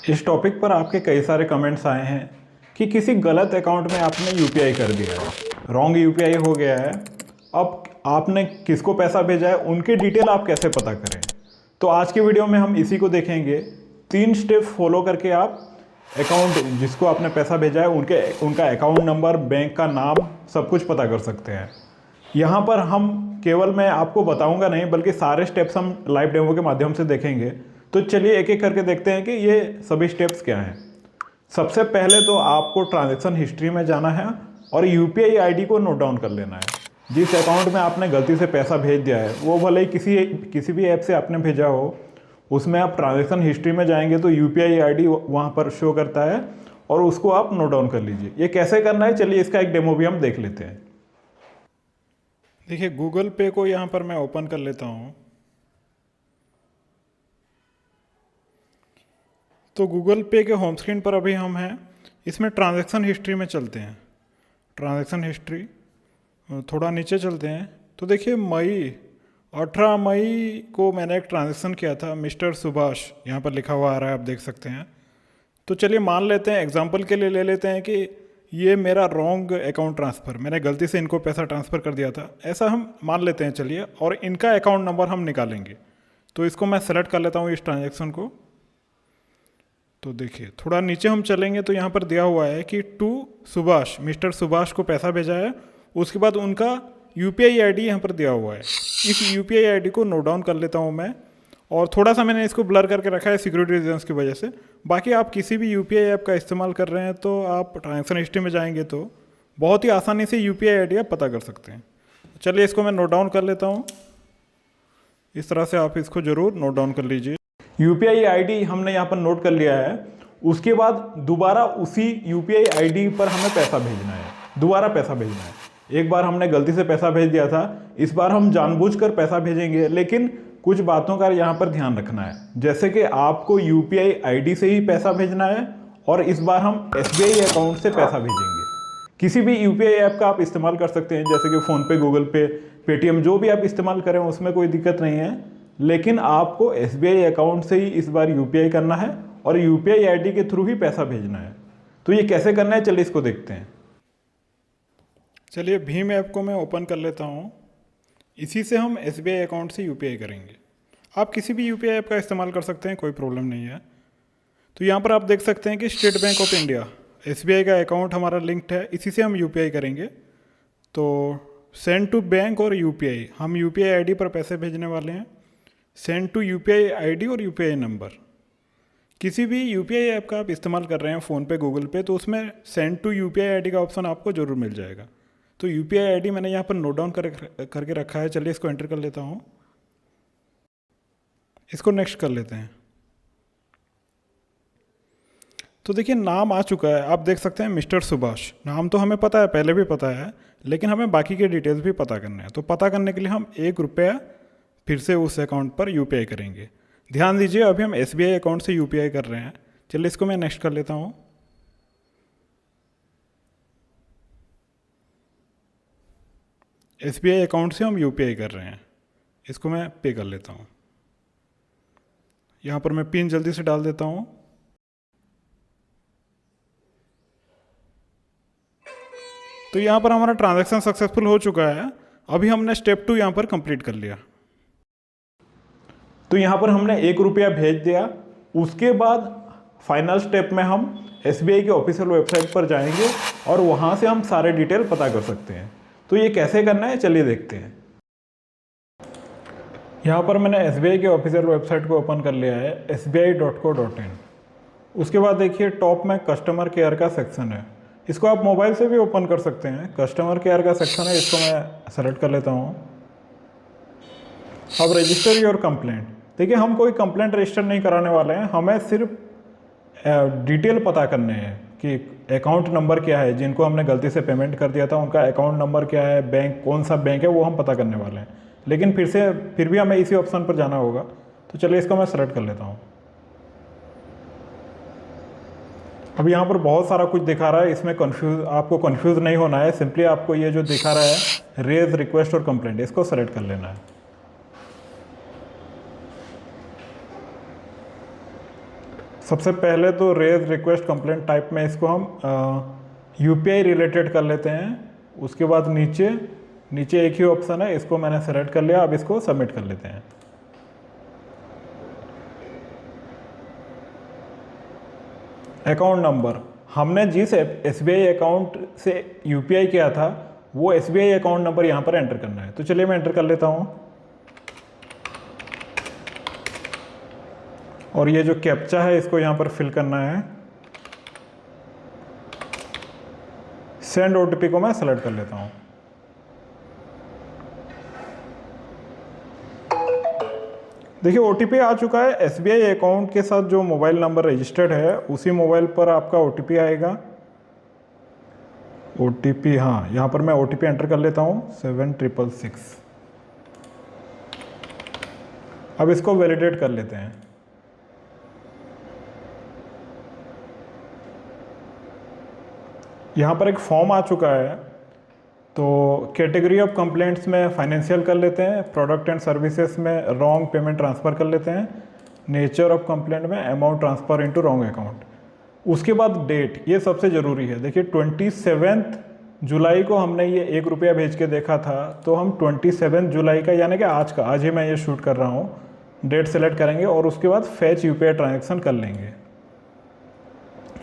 इस टॉपिक पर आपके कई सारे कमेंट्स आए हैं कि किसी गलत अकाउंट में आपने यूपीआई कर दिया है, रॉन्ग यूपीआई हो गया है। अब आपने किसको पैसा भेजा है, उनकी डिटेल आप कैसे पता करें। तो आज की वीडियो में हम इसी को देखेंगे। 3 स्टेप फॉलो करके आप अकाउंट जिसको आपने पैसा भेजा है उनका अकाउंट नंबर, बैंक का नाम, सब कुछ पता कर सकते हैं। यहाँ पर हम केवल मैं आपको बताऊंगा नहीं, बल्कि सारे स्टेप्स हम लाइव डेमो के माध्यम से देखेंगे। तो चलिए एक एक करके देखते हैं कि ये सभी स्टेप्स क्या हैं। सबसे पहले तो आपको ट्रांजैक्शन हिस्ट्री में जाना है और यूपीआई आईडी को नोट डाउन कर लेना है। जिस अकाउंट में आपने गलती से पैसा भेज दिया है, वो भले ही किसी भी ऐप से आपने भेजा हो, उसमें आप ट्रांजैक्शन हिस्ट्री में जाएंगे तो यूपीआई आईडी वहाँ पर शो करता है और उसको आप नोट डाउन कर लीजिए। ये कैसे करना है, चलिए इसका एक डेमो भी हम देख लेते हैं। देखिए, गूगल पे को यहाँ पर मैं ओपन कर लेता हूँ। तो गूगल पे के होम स्क्रीन पर अभी हम हैं। इसमें ट्रांजैक्शन हिस्ट्री में चलते हैं। ट्रांजैक्शन हिस्ट्री थोड़ा नीचे चलते हैं तो देखिए, 18 मई को मैंने एक ट्रांजैक्शन किया था, मिस्टर सुभाष यहाँ पर लिखा हुआ आ रहा है, आप देख सकते हैं। तो चलिए मान लेते हैं, एग्जांपल के लिए ले लेते हैं कि ये मेरा रॉन्ग अकाउंट ट्रांसफ़र, मैंने गलती से इनको पैसा ट्रांसफ़र कर दिया था, ऐसा हम मान लेते हैं। चलिए, और इनका अकाउंट नंबर हम निकालेंगे। तो इसको मैं सेलेक्ट कर लेता हूँ, इस ट्रांजैक्शन को। तो देखिए, थोड़ा नीचे हम चलेंगे तो यहाँ पर दिया हुआ है कि टू सुभाष, मिस्टर सुभाष को पैसा भेजा है। उसके बाद उनका यूपीआई आईडी यहाँ पर दिया हुआ है। इस यूपीआई आईडी को नोट डाउन कर लेता हूँ मैं, और थोड़ा सा मैंने इसको ब्लर करके रखा है सिक्योरिटी रीजंस की वजह से। बाकी आप किसी भी यूपीआई ऐप का इस्तेमाल कर रहे हैं तो आप ट्रांजैक्शन हिस्ट्री में जाएंगे तो बहुत ही आसानी से यूपीआई आईडी आप पता कर सकते हैं। चलिए, इसको मैं नोट डाउन कर लेता हूँ। इस तरह से आप इसको ज़रूर नोट डाउन कर लीजिए। यूपीआई आईडी हमने यहाँ पर नोट कर लिया है। उसके बाद दोबारा उसी यूपीआई आईडी पर हमें पैसा भेजना है, दोबारा पैसा भेजना है। एक बार हमने गलती से पैसा भेज दिया था, इस बार हम जानबूझकर पैसा भेजेंगे, लेकिन कुछ बातों का यहाँ पर ध्यान रखना है। जैसे कि आपको यूपीआई आईडी से ही पैसा भेजना है और इस बार हम एसबीआई अकाउंट से पैसा भेजेंगे। किसी भी यूपीआई ऐप का आप इस्तेमाल कर सकते हैं, जैसे कि फ़ोनपे, गूगल पे, पेटीएम, जो भी आप इस्तेमाल करें उसमें कोई दिक्कत नहीं है। लेकिन आपको एसबीआई अकाउंट से ही इस बार यूपीआई करना है और यूपीआई आईडी के थ्रू ही पैसा भेजना है। तो ये कैसे करना है, चलिए इसको देखते हैं। चलिए, भीम ऐप को मैं ओपन कर लेता हूँ। इसी से हम एसबीआई अकाउंट से यूपीआई करेंगे। आप किसी भी यूपीआई ऐप का इस्तेमाल कर सकते हैं, कोई प्रॉब्लम नहीं है। तो यहाँ पर आप देख सकते हैं कि state bank of India, SBI का अकाउंट हमारा लिंक्ड है, इसी से हम यूपीआई करेंगे। तो सेंड टू बैंक और यूपीआई, हम यूपीआई आईडी पर पैसे भेजने वाले हैं। सेंड टू यूपीआई आईडी और यूपीआई नंबर। किसी भी यूपीआई ऐप का आप इस्तेमाल कर रहे हैं, फ़ोनपे, गूगल पे, तो उसमें सेंड टू यूपीआई आईडी का ऑप्शन आपको ज़रूर मिल जाएगा। तो यूपीआई आईडी मैंने यहाँ पर नोट डाउन करके रखा है। चलिए, इसको एंटर कर लेता हूँ। इसको नेक्स्ट कर लेते हैं। तो देखिए, नाम आ चुका है, आप देख सकते हैं, मिस्टर सुभाष। नाम तो हमें पता है, पहले भी पता है, लेकिन हमें बाकी के डिटेल्स भी पता करने हैं। तो पता करने के लिए हम 1 रुपया फिर से उस अकाउंट पर यूपीआई करेंगे। ध्यान दीजिए, अभी हम एसबीआई अकाउंट से यूपीआई कर रहे हैं। चलिए, इसको मैं नेक्स्ट कर लेता हूँ। एसबीआई अकाउंट से हम यूपीआई कर रहे हैं, इसको मैं पे कर लेता हूँ। यहाँ पर मैं पिन जल्दी से डाल देता हूँ। तो यहाँ पर हमारा ट्रांजैक्शन सक्सेसफुल हो चुका है। अभी हमने स्टेप 2 यहाँ पर कंप्लीट कर लिया। तो यहाँ पर हमने 1 रुपया भेज दिया। उसके बाद फाइनल स्टेप में हम एसबीआई के ऑफिशियल वेबसाइट पर जाएंगे और वहाँ से हम सारे डिटेल पता कर सकते हैं। तो ये कैसे करना है, चलिए देखते हैं। यहाँ पर मैंने एसबीआई के ऑफिशियल वेबसाइट को ओपन कर लिया है, sbi.co.in। उसके बाद देखिए, टॉप में कस्टमर केयर का सेक्शन है। इसको आप मोबाइल से भी ओपन कर सकते हैं। कस्टमर केयर का सेक्शन है, इसको मैं सेलेक्ट कर लेता हूँ। अब रजिस्टर योर कंप्लेंट। देखिए, हम कोई कंप्लेंट रजिस्टर नहीं कराने वाले हैं, हमें सिर्फ डिटेल पता करने हैं कि अकाउंट नंबर क्या है, जिनको हमने गलती से पेमेंट कर दिया था उनका अकाउंट नंबर क्या है, बैंक कौन सा बैंक है, वो हम पता करने वाले हैं। लेकिन फिर भी हमें इसी ऑप्शन पर जाना होगा। तो चलिए, इसको मैं सेलेक्ट कर लेता हूँ। अब यहाँ पर बहुत सारा कुछ दिखा रहा है, इसमें आपको कंफ्यूज नहीं होना है। सिंपली आपको ये जो दिखा रहा है, रेज रिक्वेस्ट और कंप्लेंट, इसको सेलेक्ट कर लेना है। सबसे पहले तो रेज रिक्वेस्ट कंप्लेंट टाइप में इसको हम यूपीआई रिलेटेड कर लेते हैं। उसके बाद नीचे एक ही ऑप्शन है, इसको मैंने सेलेक्ट कर लिया। अब इसको सबमिट कर लेते हैं। अकाउंट नंबर, हमने जिस एसबीआई अकाउंट से यूपीआई किया था वो एसबीआई अकाउंट नंबर यहाँ पर एंटर करना है। तो चलिए मैं एंटर कर लेता हूँ। और ये जो कैप्चा है इसको यहाँ पर फिल करना है। सेंड ओटीपी को मैं सेलेक्ट कर लेता हूँ। देखिए ओटीपी आ चुका है। एसबीआई अकाउंट के साथ जो मोबाइल नंबर रजिस्टर्ड है उसी मोबाइल पर आपका ओटीपी आएगा। ओटीपी, हाँ, यहाँ पर मैं ओटीपी एंटर कर लेता हूँ 7666। अब इसको वैलिडेट कर लेते हैं। यहाँ पर एक फॉर्म आ चुका है। तो कैटेगरी ऑफ कंप्लेंट्स में फाइनेंशियल कर लेते हैं, प्रोडक्ट एंड सर्विसेज में रॉन्ग पेमेंट ट्रांसफ़र कर लेते हैं, नेचर ऑफ कंप्लेंट में amount transfer into wrong account. उसके बाद डेट, ये सबसे ज़रूरी है। देखिए 27 जुलाई को हमने ये ₹1 भेज के देखा था, तो हम 27 जुलाई का यानी कि आज ही मैं ये शूट कर रहा हूँ, डेट सेलेक्ट करेंगे और उसके बाद फैच यूपीआई ट्रांजैक्शन कर लेंगे।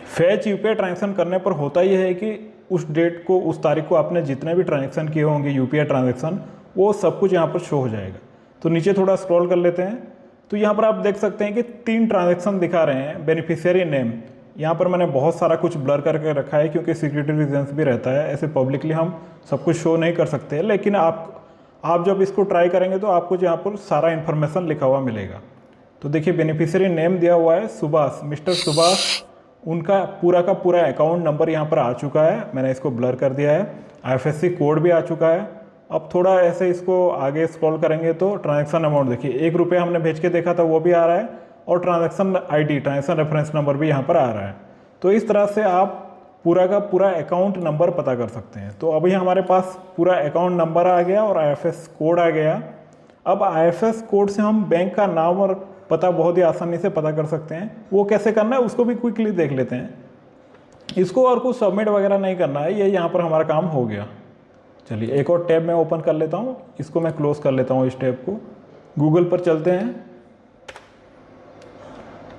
फैच यूपीआई ट्रांजैक्शन करने पर होता यह है कि उस डेट को, उस तारीख को आपने जितने भी ट्रांजैक्शन किए होंगे यूपीआई ट्रांजैक्शन, वो सब कुछ यहाँ पर शो हो जाएगा। तो नीचे थोड़ा स्क्रॉल कर लेते हैं। तो यहाँ पर आप देख सकते हैं कि 3 ट्रांजैक्शन दिखा रहे हैं। बेनिफिशियरी नेम, यहाँ पर मैंने बहुत सारा कुछ ब्लर करके रखा है क्योंकि सिक्योरिटी रीजन्स भी रहता है। ऐसे पब्लिकली हम सब कुछ शो नहीं कर सकते, लेकिन आप जब इसको ट्राई करेंगे तो आपको यहाँ पर सारा इन्फॉर्मेशन लिखा हुआ मिलेगा। तो देखिए बेनिफिशियरी नेम दिया हुआ है सुभाष, मिस्टर सुभाष। उनका पूरा का पूरा अकाउंट नंबर यहाँ पर आ चुका है, मैंने इसको ब्लर कर दिया है। आईएफएससी कोड भी आ चुका है। अब थोड़ा ऐसे इसको आगे स्क्रॉल करेंगे तो ट्रांजैक्शन अमाउंट देखिए ₹1 हमने भेज के देखा था वो भी आ रहा है, और transaction ID, transaction reference number भी यहाँ पर आ रहा है। तो इस तरह से आप पूरा का पूरा अकाउंट नंबर पता कर सकते हैं। तो अभी हमारे पास पूरा अकाउंट नंबर आ गया और आईएफएस कोड आ गया। अब आईएफएस कोड से हम बैंक का नाम और पता बहुत ही आसानी से पता कर सकते हैं। वो कैसे करना है उसको भी क्विकली देख लेते हैं। इसको और कुछ सबमिट वगैरह नहीं करना है, ये यहाँ पर हमारा काम हो गया। चलिए एक और टैब मैं ओपन कर लेता हूँ, इसको मैं क्लोज कर लेता हूँ इस टैब को। गूगल पर चलते हैं।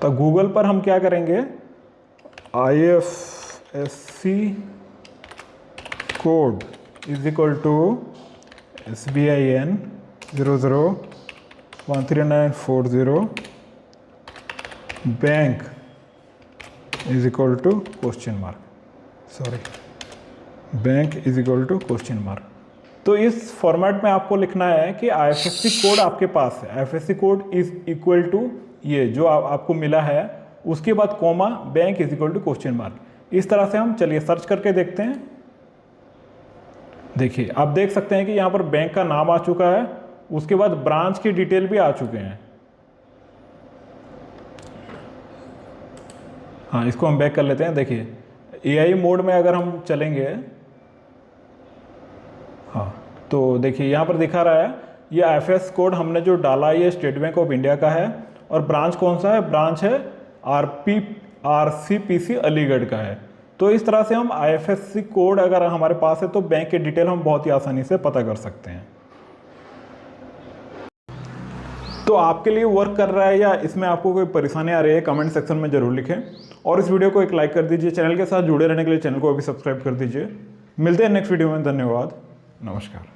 तो गूगल पर हम क्या करेंगे, IFSC code = SBIN 00133940 bank bank तो इस फॉर्मेट में आपको लिखना है कि IFSC कोड आपके पास है। IFSC कोड = ये जो आपको मिला है, उसके बाद कोमा बैंक =। इस तरह से हम, चलिए सर्च करके देखते हैं। देखिए आप देख सकते हैं कि यहाँ पर बैंक का नाम आ चुका है, उसके बाद ब्रांच की डिटेल भी आ चुके हैं। हाँ, इसको हम बैक कर लेते हैं। देखिए AI मोड में अगर हम चलेंगे, हाँ, तो देखिए यहाँ पर दिखा रहा है ये IFS कोड हमने जो डाला है ये स्टेट बैंक ऑफ इंडिया का है, और ब्रांच कौन सा है, ब्रांच है RCPC अलीगढ़ का है। तो इस तरह से हम IFSC कोड अगर हमारे पास है तो बैंक की डिटेल हम बहुत ही आसानी से पता कर सकते हैं। तो आपके लिए वर्क कर रहा है या इसमें आपको कोई परेशानी आ रही है, कमेंट सेक्शन में जरूर लिखें, और इस वीडियो को एक लाइक कर दीजिए। चैनल के साथ जुड़े रहने के लिए चैनल को अभी सब्सक्राइब कर दीजिए। मिलते हैं नेक्स्ट वीडियो में। धन्यवाद, नमस्कार।